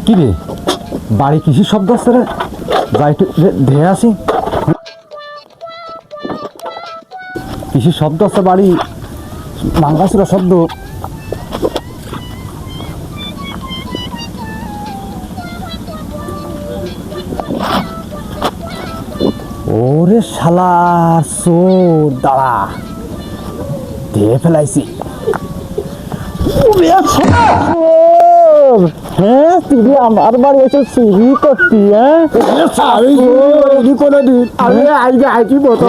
কি রে বাড়ি কিসের শব্দ আসছে রে? যাই একটু ধেয়ে আসি। কিসের শব্দ আছে বাড়ি? ভাঙ্গাচুরা শব্দ। ওরে শালা চোর, দাঁড়া ধেয়ে ফেলাইছি। হ্যাঁ তুই আমার বাড়ি এসে চুরি করতি? হ্যাঁ আমি কোনদিন আমি আজকে আইছি প্রথম।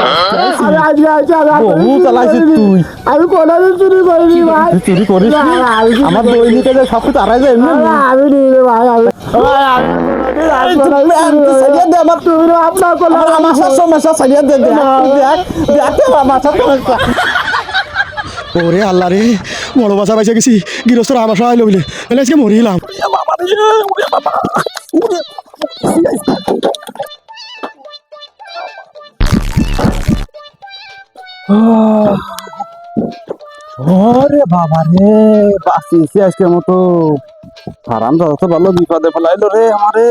আমি আজকে আইছি বহু চালাইছিস তুই। আমি কোনদিন চুরি করিনি ভাই। চুরি করিস আমার দৈনিকে যে সব কিছু আড়াই যায় এমনি আমি নিয়ে ভাই। ওরে আল্লাহ রে, বড় বাসা পাইছে গেছি, গৃহস্থর আমার সহায় লইলে আজকে মরিলাম। ওরে বাবা রে, বাঁচিয়েছি আজকের মতো। হারাম দাদা তো ভালো বিপদে ফেলাইলো রে আমারে।